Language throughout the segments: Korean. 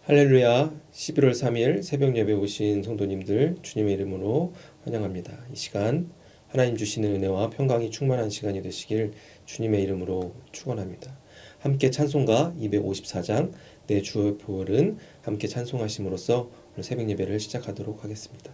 할렐루야. 11월 3일 새벽 예배 오신 성도님들 주님의 이름으로 환영합니다. 이 시간 하나님 주시는 은혜와 평강이 충만한 시간이 되시길 주님의 이름으로 축원합니다. 함께 찬송가 254장 내 주의 보혈은 함께 찬송하심으로써 오늘 새벽 예배를 시작하도록 하겠습니다.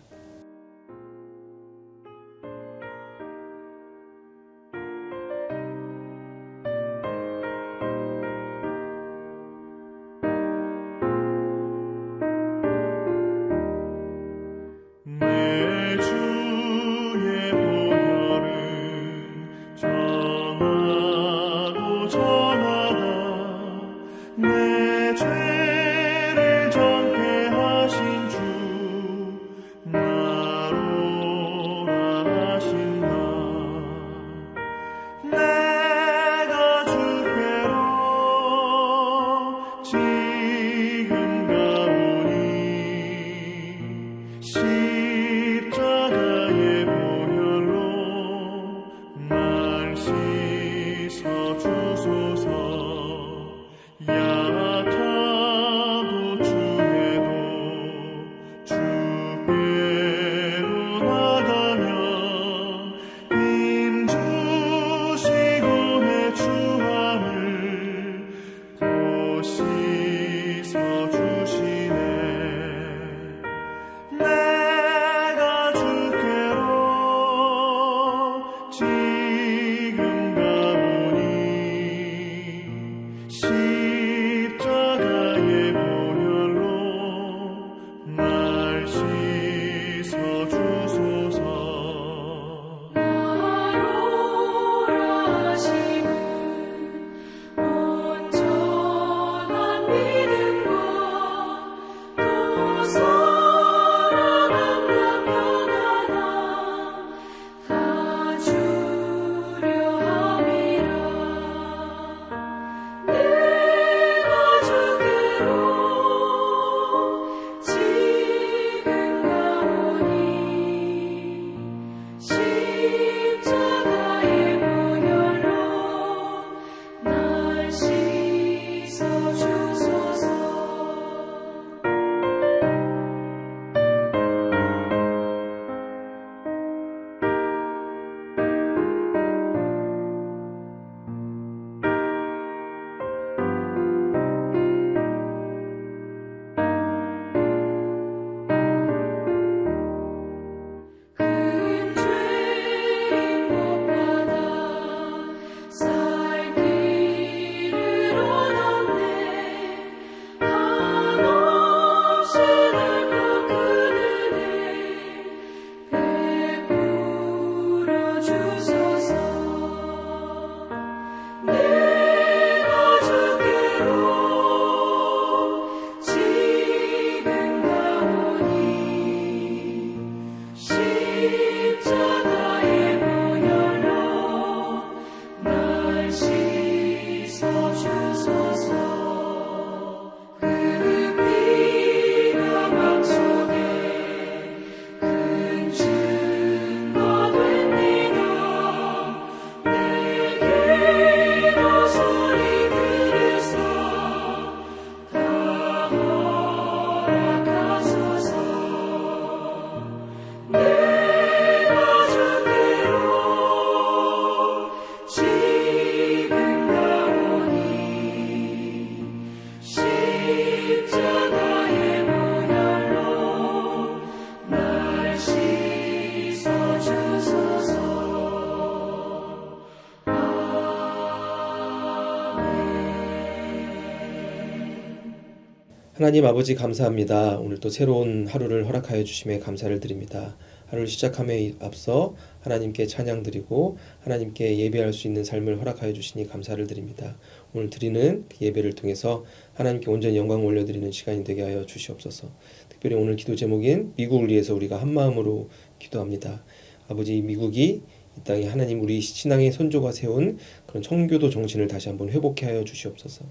하나님 아버지 감사합니다. 오늘 또 새로운 하루를 허락하여 주심에 감사를 드립니다. 하루를 시작함에 앞서 하나님께 찬양드리고 하나님께 예배할 수 있는 삶을 허락하여 주시니 감사를 드립니다. 오늘 드리는 예배를 통해서 하나님께 온전히 영광 올려드리는 시간이 되게 하여 주시옵소서. 특별히 오늘 기도 제목인 미국을 위해서 우리가 한마음으로 기도합니다. 아버지, 미국이 이 땅에 하나님 우리 신앙의 선조가 세운 그런 청교도 정신을 다시 한번 회복해 하여 주시옵소서.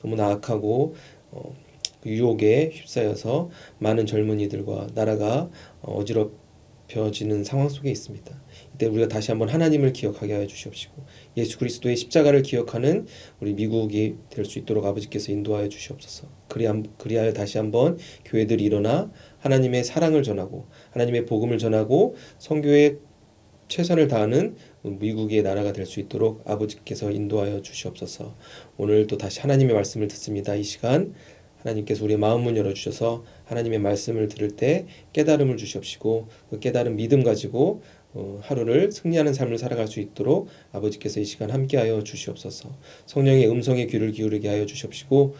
너무 나약하고 유혹에 휩싸여서 많은 젊은이들과 나라가 어지럽게 잡혀지는 상황 속에 있습니다. 이때 우리가 다시 한번 하나님을 기억하게 하여 주시옵시고 예수 그리스도의 십자가를 기억하는 우리 미국이 될 수 있도록 아버지께서 인도하여 주시옵소서. 그리하여 다시 한번 교회들이 일어나 하나님의 사랑을 전하고 하나님의 복음을 전하고 선교에 최선을 다하는 미국의 나라가 될 수 있도록 아버지께서 인도하여 주시옵소서. 오늘 또 다시 하나님의 말씀을 듣습니다. 이 시간 하나님께서 우리의 마음문 열어주셔서 하나님의 말씀을 들을 때 깨달음을 주시옵시고 그 깨달은 믿음 가지고 하루를 승리하는 삶을 살아갈 수 있도록 아버지께서 이 시간 함께하여 주시옵소서. 성령의 음성에 귀를 기울이게 하여 주시옵시고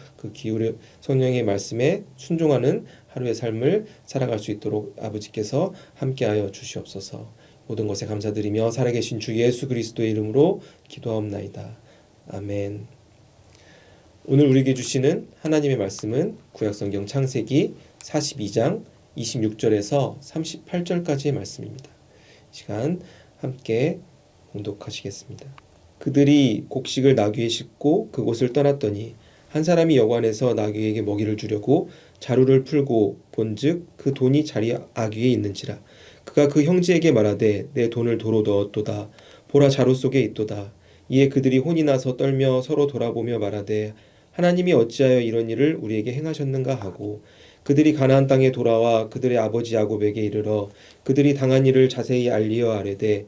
성령의 말씀에 순종하는 하루의 삶을 살아갈 수 있도록 아버지께서 함께하여 주시옵소서. 모든 것에 감사드리며 살아계신 주 예수 그리스도의 이름으로 기도하옵나이다. 아멘. 오늘 우리에게 주시는 하나님의 말씀은 구약성경 창세기 42장 26절에서 38절까지의 말씀입니다. 시간 함께 봉독하시겠습니다. 그들이 곡식을 나귀에 싣고 그곳을 떠났더니 한 사람이 여관에서 나귀에게 먹이를 주려고 자루를 풀고 본즉 그 돈이 자리 아귀에 있는지라. 그가 그 형제에게 말하되 내 돈을 도로 넣었도다. 보라 자루 속에 있도다. 이에 그들이 혼이 나서 떨며 서로 돌아보며 말하되 하나님이 어찌하여 이런 일을 우리에게 행하셨는가 하고 그들이 가나안 땅에 돌아와 그들의 아버지 야곱에게 이르러 그들이 당한 일을 자세히 알리어 아뢰되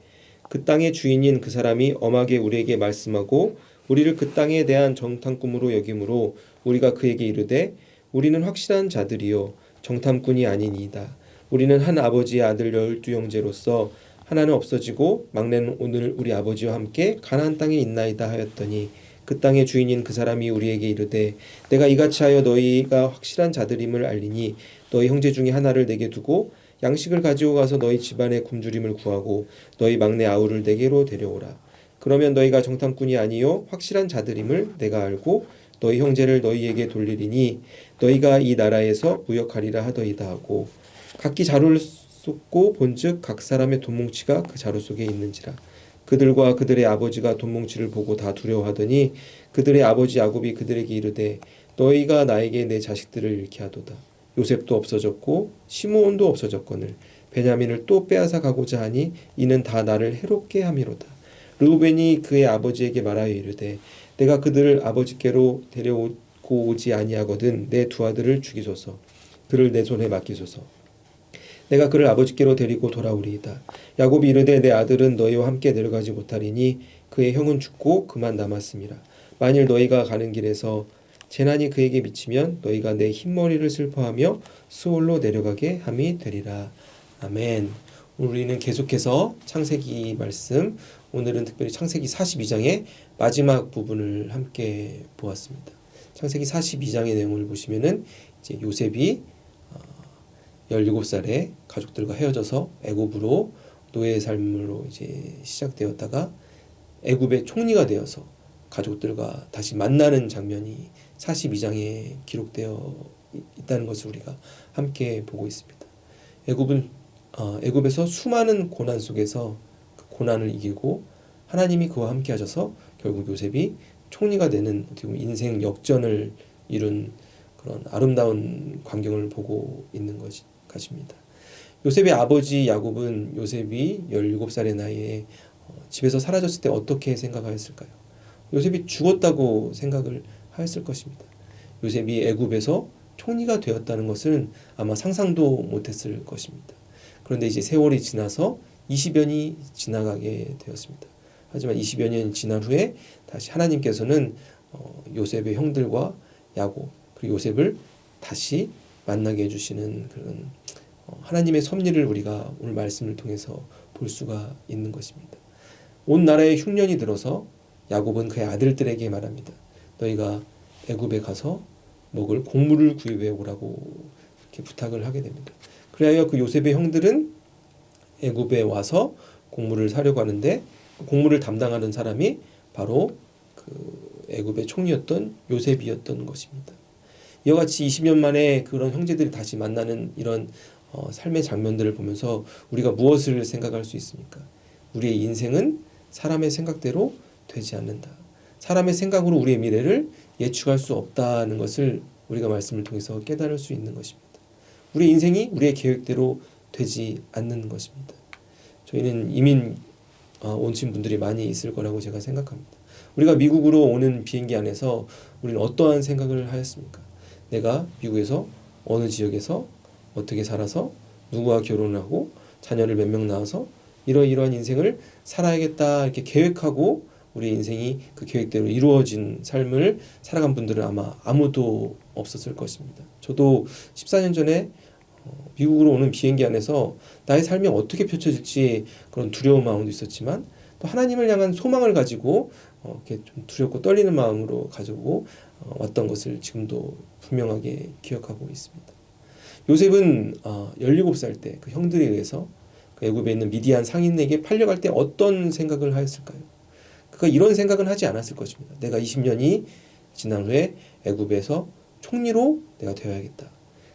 그 땅의 주인인 그 사람이 엄하게 우리에게 말씀하고 우리를 그 땅에 대한 정탐꾼으로 여김으로 우리가 그에게 이르되 우리는 확실한 자들이요 정탐꾼이 아니니이다. 우리는 한 아버지의 아들 12 형제로서 하나는 없어지고 막내는 오늘 우리 아버지와 함께 가나안 땅에 있나이다 하였더니 그 땅의 주인인 그 사람이 우리에게 이르되 내가 이같이 하여 너희가 확실한 자들임을 알리니 너희 형제 중에 하나를 내게 두고 양식을 가지고 가서 너희 집안의 굶주림을 구하고 너희 막내 아우를 내게로 데려오라. 그러면 너희가 정탐꾼이 아니요 확실한 자들임을 내가 알고 너희 형제를 너희에게 돌리리니 너희가 이 나라에서 무역하리라 하더이다 하고 각기 자루를 쏟고 본즉 각 사람의 돈뭉치가 그 자루 속에 있는지라. 그들과 그들의 아버지가 돈뭉치를 보고 다 두려워하더니 그들의 아버지 야곱이 그들에게 이르되 너희가 나에게 내 자식들을 잃게 하도다. 요셉도 없어졌고 시므온도 없어졌거늘 베냐민을 또 빼앗아 가고자 하니 이는 다 나를 해롭게 함이로다. 르우벤이 그의 아버지에게 말하여 이르되 내가 그들을 아버지께로 데려오고 오지 아니하거든 내 두 아들을 죽이소서. 그를 내 손에 맡기소서. 내가 그를 아버지께로 데리고 돌아오리이다. 야곱이 이르되 내 아들은 너희와 함께 내려가지 못하리니 그의 형은 죽고 그만 남았음이라. 만일 너희가 가는 길에서 재난이 그에게 미치면 너희가 내 흰머리를 슬퍼하며 수올로 내려가게 함이 되리라. 아멘. 우리는 계속해서 창세기 말씀, 오늘은 특별히 창세기 42장의 마지막 부분을 함께 보았습니다. 창세기 42장의 내용을 보시면은 이제 요셉이 17살에 가족들과 헤어져서 애굽으로 노예 삶으로 이제 시작되었다가 애굽의 총리가 되어서 가족들과 다시 만나는 장면이 42장에 기록되어 있다는 것을 우리가 함께 보고 있습니다. 애굽에서 수많은 고난 속에서 그 고난을 이기고 하나님이 그와 함께 하셔서 결국 요셉이 총리가 되는 어떻게 보면 인생 역전을 이룬 그런 아름다운 광경을 보고 있는 것입니다. 요셉의 아버지 야곱은 요셉이 17살의 나이에 집에서 사라졌을 때 어떻게 생각하였을까요? 요셉이 죽었다고 생각을 하였을 것입니다. 요셉이 애굽에서 총리가 되었다는 것은 아마 상상도 못했을 것입니다. 그런데 이제 세월이 지나서 20여 년이 지나가게 되었습니다. 하지만 20여 년 지난 후에 다시 하나님께서는 요셉의 형들과 야곱 그리고 요셉을 다시 만나게 해주시는 그런 하나님의 섭리를 우리가 오늘 말씀을 통해서 볼 수가 있는 것입니다. 온 나라에 흉년이 들어서 야곱은 그의 아들들에게 말합니다. 너희가 애굽에 가서 먹을 곡물을 구입해 오라고 이렇게 부탁을 하게 됩니다. 그래야 그 요셉의 형들은 애굽에 와서 곡물을 사려고 하는데 그 곡물을 담당하는 사람이 바로 그 애굽의 총리였던 요셉이었던 것입니다. 이와 같이 20년 만에 그런 형제들이 다시 만나는 이런 삶의 장면들을 보면서 우리가 무엇을 생각할 수 있습니까? 우리의 인생은 사람의 생각대로 되지 않는다. 사람의 생각으로 우리의 미래를 예측할 수 없다는 것을 우리가 말씀을 통해서 깨달을 수 있는 것입니다. 우리의 인생이 우리의 계획대로 되지 않는 것입니다. 저희는 이민 온친 분들이 많이 있을 거라고 제가 생각합니다. 우리가 미국으로 오는 비행기 안에서 우리는 어떠한 생각을 하였습니까? 내가 미국에서 어느 지역에서 어떻게 살아서 누구와 결혼하고 자녀를 몇 명 낳아서 이러이러한 인생을 살아야겠다 이렇게 계획하고 우리 인생이 그 계획대로 이루어진 삶을 살아간 분들은 아마 아무도 없었을 것입니다. 저도 14년 전에 미국으로 오는 비행기 안에서 나의 삶이 어떻게 펼쳐질지 그런 두려운 마음도 있었지만 또 하나님을 향한 소망을 가지고 이렇게 좀 두렵고 떨리는 마음으로 가지고 왔던 것을 지금도 분명하게 기억하고 있습니다. 요셉은 17살 때 그 형들에 의해서 그 애굽에 있는 미디안 상인에게 팔려갈 때 어떤 생각을 하였을까요? 그가 이런 생각은 하지 않았을 것입니다. 내가 20년이 지난 후에 애굽에서 총리로 내가 되어야겠다.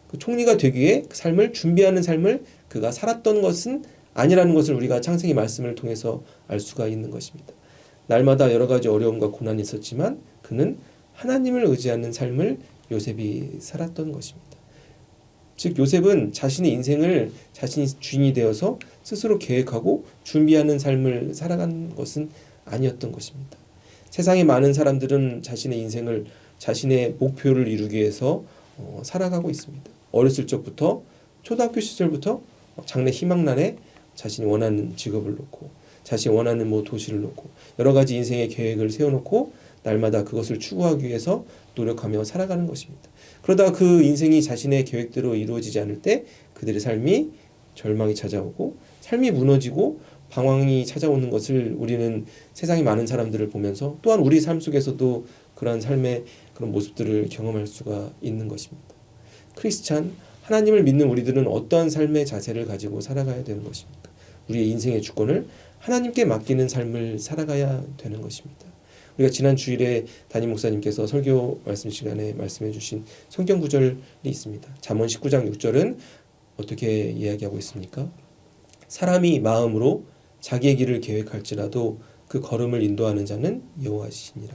그 총리가 되기 위해 그 삶을 준비하는 삶을 그가 살았던 것은 아니라는 것을 우리가 창세기 말씀을 통해서 알 수가 있는 것입니다. 날마다 여러 가지 어려움과 고난이 있었지만 그는 하나님을 의지하는 삶을 요셉이 살았던 것입니다. 즉 요셉은 자신의 인생을 자신이 주인이 되어서 스스로 계획하고 준비하는 삶을 살아간 것은 아니었던 것입니다. 세상의 많은 사람들은 자신의 인생을 자신의 목표를 이루기 위해서 살아가고 있습니다. 어렸을 적부터 초등학교 시절부터 장래 희망란에 자신이 원하는 직업을 놓고 자신이 원하는 도시를 놓고 여러 가지 인생의 계획을 세워놓고 날마다 그것을 추구하기 위해서 노력하며 살아가는 것입니다. 그러다 그 인생이 자신의 계획대로 이루어지지 않을 때 그들의 삶이 절망이 찾아오고 삶이 무너지고 방황이 찾아오는 것을 우리는 세상에 많은 사람들을 보면서 또한 우리 삶 속에서도 그러한 삶의 그런 모습들을 경험할 수가 있는 것입니다. 크리스찬, 하나님을 믿는 우리들은 어떠한 삶의 자세를 가지고 살아가야 되는 것입니까? 우리의 인생의 주권을 하나님께 맡기는 삶을 살아가야 되는 것입니다. 우리가 지난 주일에 담임 목사님께서 설교 말씀 시간에 말씀해 주신 성경 구절이 있습니다. 잠언 19장 6절은 어떻게 이야기하고 있습니까? 사람이 마음으로 자기의 길을 계획할지라도 그 걸음을 인도하는 자는 여호와시니라.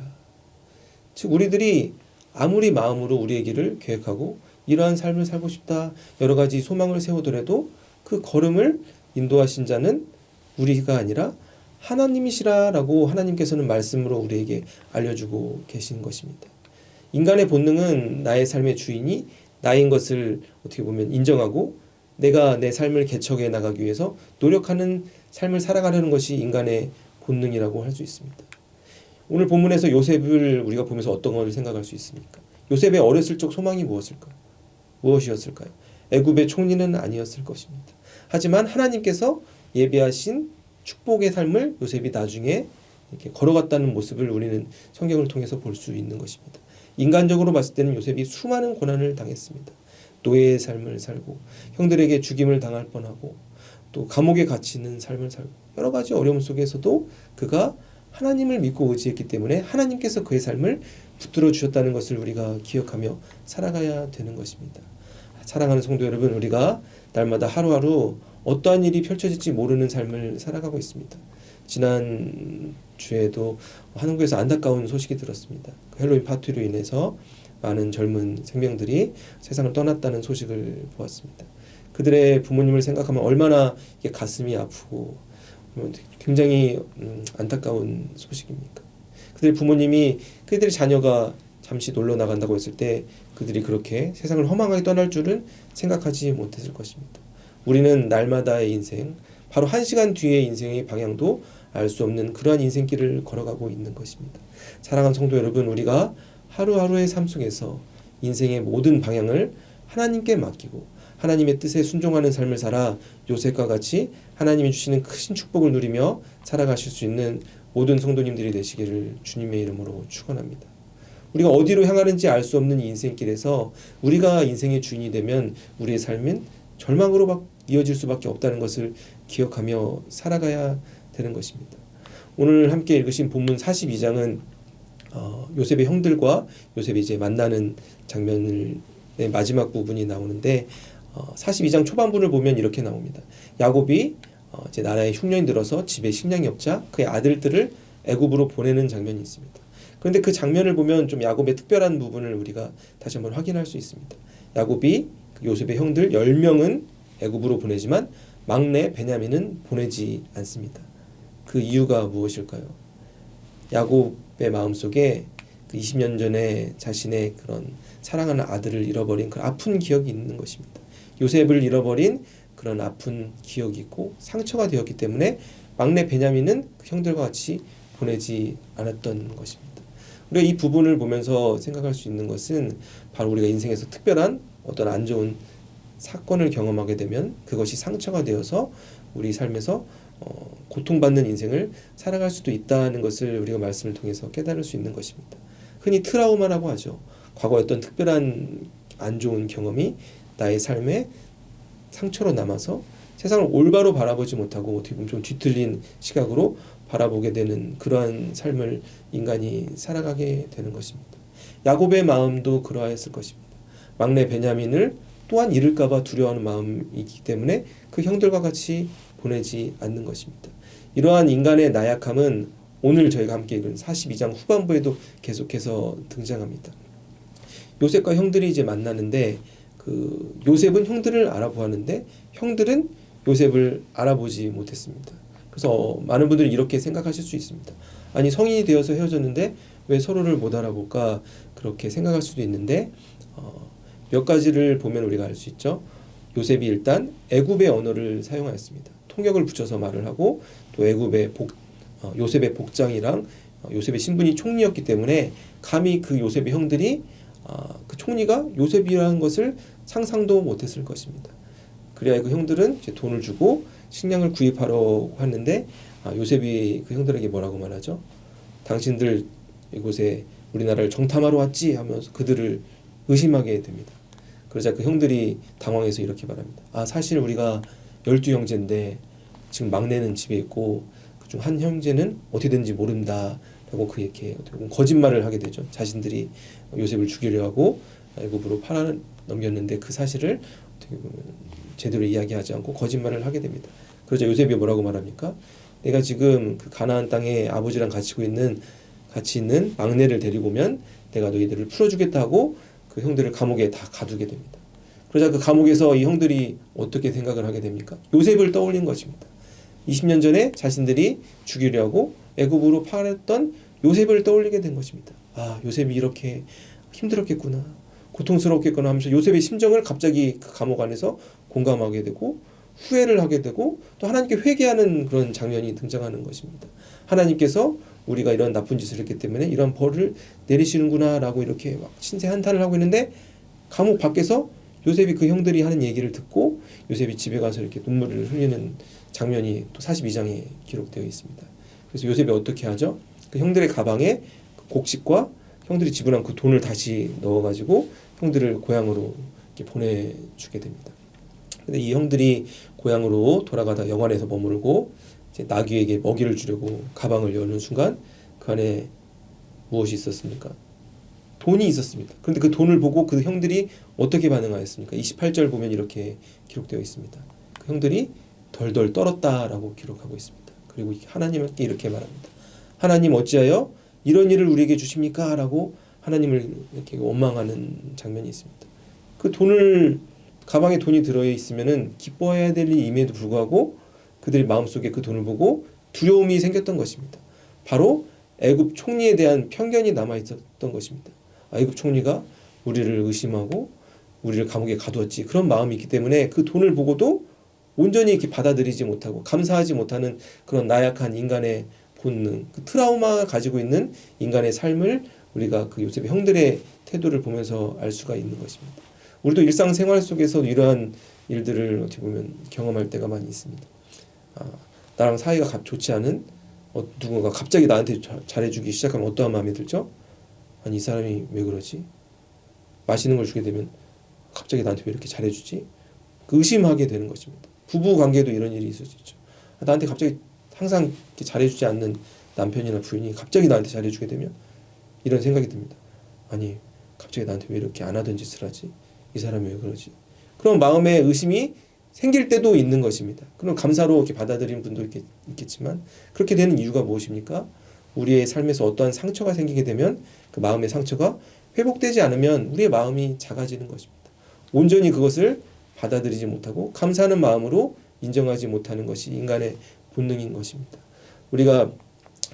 즉 우리들이 아무리 마음으로 우리의 길을 계획하고 이러한 삶을 살고 싶다 여러 가지 소망을 세우더라도 그 걸음을 인도하신 자는 우리가 아니라 하나님이시라라고 하나님께서는 말씀으로 우리에게 알려주고 계신 것입니다. 인간의 본능은 나의 삶의 주인이 나인 것을 어떻게 보면 인정하고 내가 내 삶을 개척해 나가기 위해서 노력하는 삶을 살아가려는 것이 인간의 본능이라고 할 수 있습니다. 오늘 본문에서 요셉을 우리가 보면서 어떤 것을 생각할 수 있습니까? 요셉의 어렸을 적 소망이 무엇이었을까요? 애굽의 총리는 아니었을 것입니다. 하지만 하나님께서 예비하신 축복의 삶을 요셉이 나중에 이렇게 걸어갔다는 모습을 우리는 성경을 통해서 볼 수 있는 것입니다. 인간적으로 봤을 때는 요셉이 수많은 고난을 당했습니다. 노예의 삶을 살고 형들에게 죽임을 당할 뻔하고 또 감옥에 갇히는 삶을 살고 여러 가지 어려움 속에서도 그가 하나님을 믿고 의지했기 때문에 하나님께서 그의 삶을 붙들어 주셨다는 것을 우리가 기억하며 살아가야 되는 것입니다. 사랑하는 성도 여러분, 우리가 날마다 하루하루 어떠한 일이 펼쳐질지 모르는 삶을 살아가고 있습니다. 지난 주에도 한국에서 안타까운 소식이 들었습니다. 헬로윈 파티로 인해서 많은 젊은 생명들이 세상을 떠났다는 소식을 보았습니다. 그들의 부모님을 생각하면 얼마나 이게 가슴이 아프고 굉장히 안타까운 소식입니까? 그들의 부모님이 그들의 자녀가 잠시 놀러 나간다고 했을 때 그들이 그렇게 세상을 허망하게 떠날 줄은 생각하지 못했을 것입니다. 우리는 날마다의 인생, 바로 1시간 뒤의 인생의 방향도 알 수 없는 그러한 인생길을 걸어가고 있는 것입니다. 사랑하는 성도 여러분, 우리가 하루하루의 삶 속에서 인생의 모든 방향을 하나님께 맡기고 하나님의 뜻에 순종하는 삶을 살아 요셉과 같이 하나님이 주시는 큰 축복을 누리며 살아가실 수 있는 모든 성도님들이 되시기를 주님의 이름으로 축원합니다. 우리가 어디로 향하는지 알 수 없는 이 인생길에서 우리가 인생의 주인이 되면 우리의 삶은 절망으로 이어질 수밖에 없다는 것을 기억하며 살아가야 되는 것입니다. 오늘 함께 읽으신 본문 42장은 요셉의 형들과 요셉이 이제 만나는 장면의 마지막 부분이 나오는데 42장 초반부를 보면 이렇게 나옵니다. 야곱이 이제 나라에 흉년이 들어서 집에 식량이 없자 그의 아들들을 애굽으로 보내는 장면이 있습니다. 그런데 그 장면을 보면 좀 야곱의 특별한 부분을 우리가 다시 한번 확인할 수 있습니다. 야곱이 요셉의 형들 10명은 애굽으로 보내지만 막내 베냐민은 보내지 않습니다. 그 이유가 무엇일까요? 야곱의 마음속에 그 20년 전에 자신의 그런 사랑하는 아들을 잃어버린 그 아픈 기억이 있는 것입니다. 요셉을 잃어버린 그런 아픈 기억이 있고 상처가 되었기 때문에 막내 베냐민은 그 형들과 같이 보내지 않았던 것입니다. 우리가 이 부분을 보면서 생각할 수 있는 것은 바로 우리가 인생에서 특별한 어떤 안 좋은 사건을 경험하게 되면 그것이 상처가 되어서 우리 삶에서 고통받는 인생을 살아갈 수도 있다는 것을 우리가 말씀을 통해서 깨달을 수 있는 것입니다. 흔히 트라우마라고 하죠. 과거 어떤 특별한 안 좋은 경험이 나의 삶에 상처로 남아서 세상을 올바로 바라보지 못하고 어떻게 보면 좀 뒤틀린 시각으로 바라보게 되는 그러한 삶을 인간이 살아가게 되는 것입니다. 야곱의 마음도 그러하였을 것입니다. 막내 베냐민을 또한 잃을까봐 두려워하는 마음이기 때문에 그 형들과 같이 보내지 않는 것입니다. 이러한 인간의 나약함은 오늘 저희가 함께 읽은 42장 후반부에도 계속해서 등장합니다. 요셉과 형들이 이제 만나는데 그 요셉은 형들을 알아보았는데 형들은 요셉을 알아보지 못했습니다. 그래서 많은 분들이 이렇게 생각하실 수 있습니다. 아니 성인이 되어서 헤어졌는데 왜 서로를 못 알아볼까 그렇게 생각할 수도 있는데 몇 가지를 보면 우리가 알 수 있죠. 요셉이 일단 애굽의 언어를 사용하였습니다. 통역을 붙여서 말을 하고 또 애굽의 요셉의 복장이랑 요셉의 신분이 총리였기 때문에 감히 그 요셉의 형들이 그 총리가 요셉이라는 것을 상상도 못했을 것입니다. 그래야 그 형들은 이제 돈을 주고 식량을 구입하러 하는데 요셉이 그 형들에게 뭐라고 말하죠? 당신들 이곳에 우리나라를 정탐하러 왔지 하면서 그들을 의심하게 됩니다. 그러자 그 형들이 당황해서 이렇게 말합니다. 사실 우리가 12형제인데 지금 막내는 집에 있고 그중 한 형제는 어떻게 된지 모른다 라고 그렇게 거짓말을 하게 되죠. 자신들이 요셉을 죽이려 하고 애굽으로 팔아 넘겼는데 그 사실을 어떻게 보면 제대로 이야기하지 않고 거짓말을 하게 됩니다. 그러자 요셉이 뭐라고 말합니까? 내가 지금 그 가나안 땅에 아버지랑 같이 있는 막내를 데리고 오면 내가 너희들을 풀어주겠다고 그 형들을 감옥에 다 가두게 됩니다. 그러자 그 감옥에서 이 형들이 어떻게 생각을 하게 됩니까? 요셉을 떠올린 것입니다. 20년 전에 자신들이 죽이려고 애굽으로 팔았던 요셉을 떠올리게 된 것입니다. 요셉이 이렇게 힘들었겠구나, 고통스럽겠구나 하면서 요셉의 심정을 갑자기 그 감옥 안에서 공감하게 되고 후회를 하게 되고 또 하나님께 회개하는 그런 장면이 등장하는 것입니다. 하나님께서 우리가 이런 나쁜 짓을 했기 때문에 이런 벌을 내리시는구나 라고 이렇게 막 신세 한탄을 하고 있는데 감옥 밖에서 요셉이 그 형들이 하는 얘기를 듣고 요셉이 집에 가서 이렇게 눈물을 흘리는 장면이 또 42장에 기록되어 있습니다. 그래서 요셉이 어떻게 하죠? 그 형들의 가방에 그 곡식과 형들이 지불한 그 돈을 다시 넣어가지고 형들을 고향으로 이렇게 보내주게 됩니다. 근데 이 형들이 고향으로 돌아가다 영안에서 머물고 이제 나귀에게 먹이를 주려고 가방을 여는 순간 그 안에 무엇이 있었습니까? 돈이 있었습니다. 그런데 그 돈을 보고 그 형들이 어떻게 반응하였습니까? 28절 보면 이렇게 기록되어 있습니다. 그 형들이 덜덜 떨었다라고 기록하고 있습니다. 그리고 하나님께 이렇게 말합니다. 하나님 어찌하여 이런 일을 우리에게 주십니까? 라고 하나님을 이렇게 원망하는 장면이 있습니다. 그 돈을 가방에 돈이 들어있으면은 기뻐해야 될 일임에도 불구하고 그들의 마음속에 그 돈을 보고 두려움이 생겼던 것입니다. 바로 애굽 총리에 대한 편견이 남아있었던 것입니다. 애굽 총리가 우리를 의심하고 우리를 감옥에 가두었지 그런 마음이 있기 때문에 그 돈을 보고도 온전히 이렇게 받아들이지 못하고 감사하지 못하는 그런 나약한 인간의 본능, 그 트라우마가 가지고 있는 인간의 삶을 우리가 그 요셉의 형들의 태도를 보면서 알 수가 있는 것입니다. 우리도 일상생활 속에서 이러한 일들을 어떻게 보면 경험할 때가 많이 있습니다. 나랑 사이가 좋지 않은 누군가 갑자기 나한테 잘해주기 시작하면 어떠한 마음이 들죠? 아니 이 사람이 왜 그러지? 맛있는 걸 주게 되면 갑자기 나한테 왜 이렇게 잘해주지? 의심하게 되는 것입니다. 부부 관계도 이런 일이 있을 수 있죠. 나한테 갑자기 항상 이렇게 잘해주지 않는 남편이나 부인이 갑자기 나한테 잘해주게 되면 이런 생각이 듭니다. 아니 갑자기 나한테 왜 이렇게 안 하던 짓을 하지? 이 사람이 왜 그러지? 그런 마음에 의심이 생길 때도 있는 것입니다. 그럼 감사로 이렇게 받아들이는 분도 있겠지만 그렇게 되는 이유가 무엇입니까? 우리의 삶에서 어떠한 상처가 생기게 되면 그 마음의 상처가 회복되지 않으면 우리의 마음이 작아지는 것입니다. 온전히 그것을 받아들이지 못하고 감사하는 마음으로 인정하지 못하는 것이 인간의 본능인 것입니다. 우리가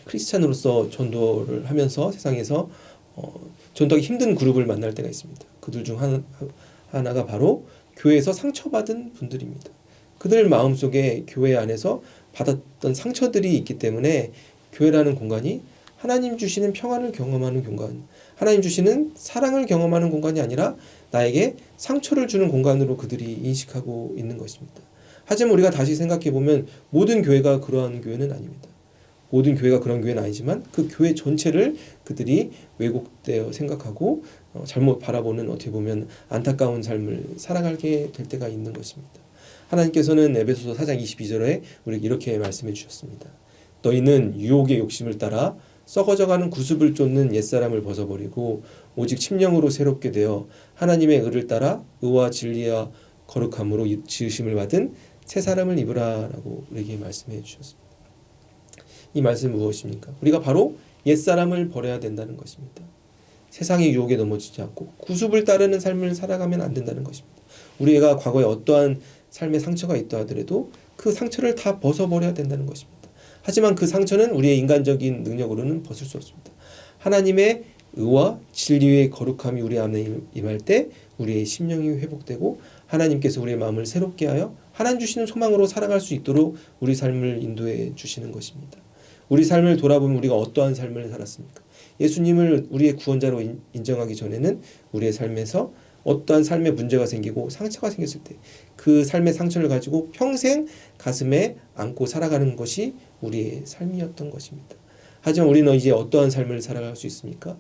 크리스찬으로서 전도를 하면서 세상에서 전도하기 힘든 그룹을 만날 때가 있습니다. 그들 중 하나가 바로 교회에서 상처받은 분들입니다. 그들 마음속에 교회 안에서 받았던 상처들이 있기 때문에 교회라는 공간이 하나님 주시는 평안을 경험하는 공간, 하나님 주시는 사랑을 경험하는 공간이 아니라 나에게 상처를 주는 공간으로 그들이 인식하고 있는 것입니다. 하지만 우리가 다시 생각해 보면 모든 교회가 그러한 교회는 아닙니다. 모든 교회가 그런 교회는 아니지만 그 교회 전체를 그들이 왜곡되어 생각하고 잘못 바라보는 어떻게 보면 안타까운 삶을 살아가게 될 때가 있는 것입니다. 하나님께서는 에베소서 4장 22절에 우리에게 이렇게 말씀해 주셨습니다. 너희는 유혹의 욕심을 따라 썩어져가는 구습을 쫓는 옛사람을 벗어버리고 오직 침령으로 새롭게 되어 하나님의 의를 따라 의와 진리와 거룩함으로 지으심을 받은 새 사람을 입으라라고 우리에게 말씀해 주셨습니다. 이 말씀은 무엇입니까? 우리가 바로 옛사람을 버려야 된다는 것입니다. 세상의 유혹에 넘어지지 않고 구습을 따르는 삶을 살아가면 안 된다는 것입니다. 우리가 과거에 어떠한 삶의 상처가 있다 하더라도 그 상처를 다 벗어버려야 된다는 것입니다. 하지만 그 상처는 우리의 인간적인 능력으로는 벗을 수 없습니다. 하나님의 의와 진리의 거룩함이 우리 안에 임할 때 우리의 심령이 회복되고 하나님께서 우리의 마음을 새롭게 하여 하나님 주시는 소망으로 살아갈 수 있도록 우리 삶을 인도해 주시는 것입니다. 우리 삶을 돌아보면 우리가 어떠한 삶을 살았습니까? 예수님을 우리의 구원자로 인정하기 전에는 우리의 삶에서 어떠한 삶에 문제가 생기고 상처가 생겼을 때 그 삶의 상처를 가지고 평생 가슴에 안고 살아가는 것이 우리의 삶이었던 것입니다. 하지만 우리는 이제 어떠한 삶을 살아갈 수 있습니까?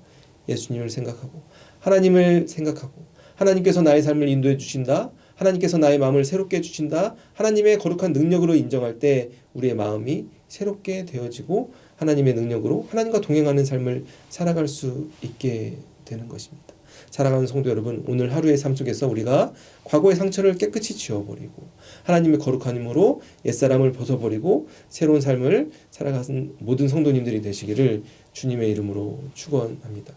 예수님을 생각하고 하나님을 생각하고 하나님께서 나의 삶을 인도해 주신다. 하나님께서 나의 마음을 새롭게 해주신다. 하나님의 거룩한 능력으로 인정할 때 우리의 마음이 새롭게 되어지고 하나님의 능력으로 하나님과 동행하는 삶을 살아갈 수 있게 되는 것입니다. 사랑하는 성도 여러분, 오늘 하루의 삶 속에서 우리가 과거의 상처를 깨끗이 지워버리고 하나님의 거룩한 힘으로 옛사람을 벗어버리고 새로운 삶을 살아가는 모든 성도님들이 되시기를 주님의 이름으로 축원합니다.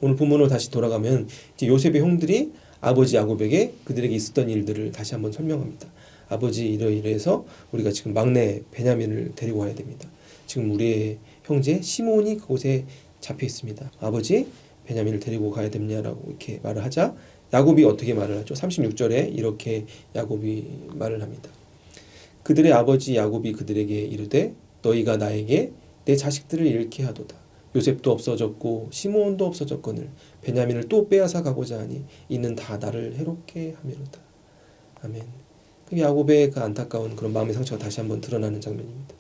오늘 본문으로 다시 돌아가면 이제 요셉의 형들이 아버지 야곱에게 그들에게 있었던 일들을 다시 한번 설명합니다. 아버지 이러이러해서 우리가 지금 막내 베냐민을 데리고 와야 됩니다. 지금 우리의 형제 시몬이 그곳에 잡혀 있습니다. 아버지 베냐민을 데리고 가야 되냐라고 이렇게 말을 하자 야곱이 어떻게 말을 하죠? 36절에 이렇게 야곱이 말을 합니다. 그들의 아버지 야곱이 그들에게 이르되 너희가 나에게 내 자식들을 잃게 하도다. 요셉도 없어졌고 시므온도 없어졌거늘 베냐민을 또 빼앗아 가고자 하니 이는 다 나를 해롭게 하미로다. 아멘. 그 야곱의 그 안타까운 그런 마음의 상처가 다시 한번 드러나는 장면입니다.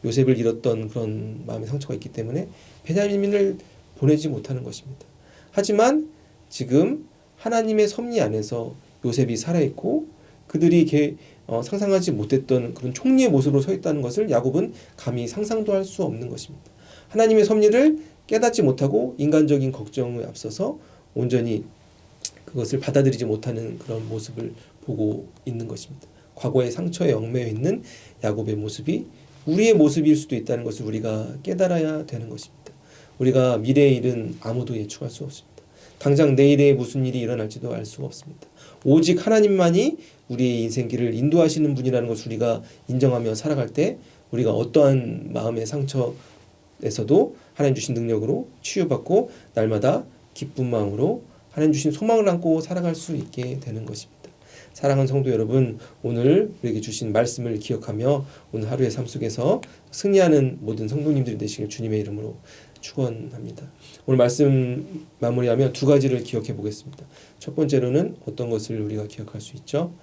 요셉을 잃었던 그런 마음의 상처가 있기 때문에 베냐민을 보내지 못하는 것입니다. 하지만 지금 하나님의 섭리 안에서 요셉이 살아있고 그들이 상상하지 못했던 그런 총리의 모습으로 서 있다는 것을 야곱은 감히 상상도 할 수 없는 것입니다. 하나님의 섭리를 깨닫지 못하고 인간적인 걱정에 앞서서 온전히 그것을 받아들이지 못하는 그런 모습을 보고 있는 것입니다. 과거의 상처에 얽매여 있는 야곱의 모습이 우리의 모습일 수도 있다는 것을 우리가 깨달아야 되는 것입니다. 우리가 미래의 일은 아무도 예측할 수 없습니다. 당장 내일에 무슨 일이 일어날지도 알 수가 없습니다. 오직 하나님만이 우리의 인생길을 인도하시는 분이라는 것을 우리가 인정하며 살아갈 때 우리가 어떠한 마음의 상처에서도 하나님 주신 능력으로 치유받고 날마다 기쁜 마음으로 하나님 주신 소망을 안고 살아갈 수 있게 되는 것입니다. 사랑하는 성도 여러분, 오늘 우리에게 주신 말씀을 기억하며 오늘 하루의 삶 속에서 승리하는 모든 성도님들이 되시길 주님의 이름으로 축원합니다. 오늘 말씀 마무리하며 두 가지를 기억해 보겠습니다. 첫 번째로는 어떤 것을 우리가 기억할 수 있죠?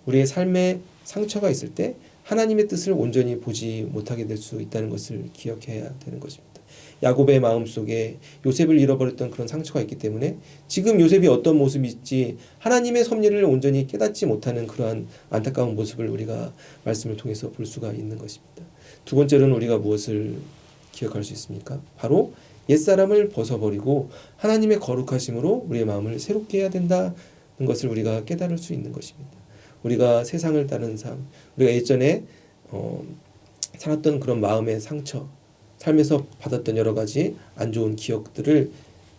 우리의 삶에 상처가 있을 때 하나님의 뜻을 온전히 보지 못하게 될 수 있다는 것을 기억해야 되는 것입니다. 야곱의 마음속에 요셉을 잃어버렸던 그런 상처가 있기 때문에 지금 요셉이 어떤 모습일지 하나님의 섭리를 온전히 깨닫지 못하는 그러한 안타까운 모습을 우리가 말씀을 통해서 볼 수가 있는 것입니다. 두 번째로는 우리가 무엇을 기억할 수 있습니까? 바로 옛사람을 벗어버리고 하나님의 거룩하심으로 우리의 마음을 새롭게 해야 된다는 것을 우리가 깨달을 수 있는 것입니다. 우리가 세상을 따르는 삶, 우리가 예전에 살았던 그런 마음의 상처, 삶에서 받았던 여러 가지 안 좋은 기억들을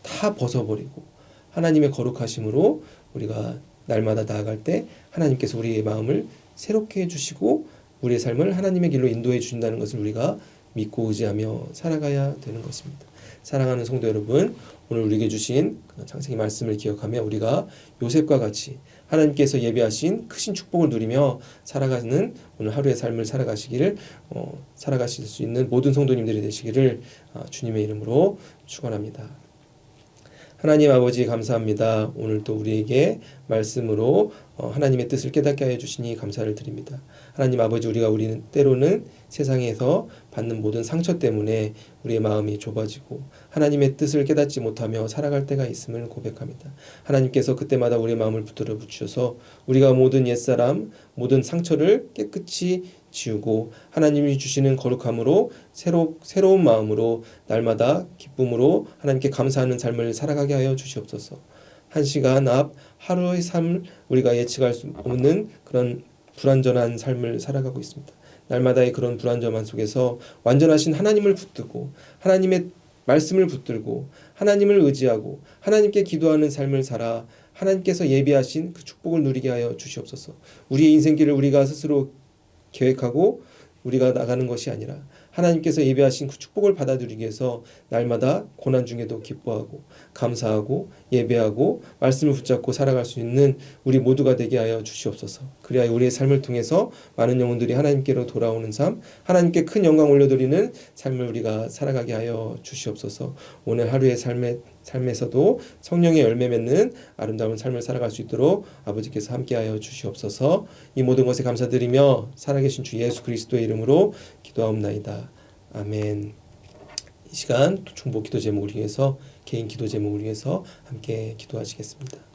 다 벗어버리고 하나님의 거룩하심으로 우리가 날마다 나아갈 때 하나님께서 우리의 마음을 새롭게 해주시고 우리의 삶을 하나님의 길로 인도해 주신다는 것을 우리가 믿고 의지하며 살아가야 되는 것입니다. 사랑하는 성도 여러분, 오늘 우리에게 주신 창세기 말씀을 기억하며 우리가 요셉과 같이 하나님께서 예비하신 크신 축복을 누리며 살아가는 오늘 하루의 삶을 살아가실 수 있는 모든 성도님들이 되시기를 주님의 이름으로 축원합니다. 하나님 아버지 감사합니다. 오늘 또 우리에게 말씀으로 하나님의 뜻을 깨닫게 하여 주시니 감사를 드립니다. 하나님 아버지, 우리는 때로는 세상에서 받는 모든 상처 때문에 우리의 마음이 좁아지고 하나님의 뜻을 깨닫지 못하며 살아갈 때가 있음을 고백합니다. 하나님께서 그때마다 우리의 마음을 붙들어 붙여서 우리가 모든 옛사람, 모든 상처를 깨끗이 지우고 하나님이 주시는 거룩함으로 새로운 마음으로 날마다 기쁨으로 하나님께 감사하는 삶을 살아가게 하여 주시옵소서. 한 시간 앞 하루의 삶을 우리가 예측할 수 없는 그런 불완전한 삶을 살아가고 있습니다. 날마다의 그런 불완전함 속에서 완전하신 하나님을 붙들고 하나님의 말씀을 붙들고 하나님을 의지하고 하나님께 기도하는 삶을 살아 하나님께서 예비하신 그 축복을 누리게 하여 주시옵소서. 우리의 인생길을 우리가 스스로 계획하고 우리가 나가는 것이 아니라 하나님께서 예배하신 그 축복을 받아들이기 위해서 날마다 고난 중에도 기뻐하고 감사하고 예배하고 말씀을 붙잡고 살아갈 수 있는 우리 모두가 되게 하여 주시옵소서. 그리하여 우리의 삶을 통해서 많은 영혼들이 하나님께로 돌아오는 삶, 하나님께 큰 영광 올려드리는 삶을 우리가 살아가게 하여 주시옵소서. 오늘 하루의 삶에서도 성령의 열매 맺는 아름다운 삶을 살아갈 수 있도록 아버지께서 함께하여 주시옵소서. 이 모든 것에 감사드리며 살아계신 주 예수 그리스도의 이름으로 기도하옵나이다. 아멘. 이 시간 중보 기도 제목을 위해서 개인 기도 제목을 위해서 함께 기도하시겠습니다.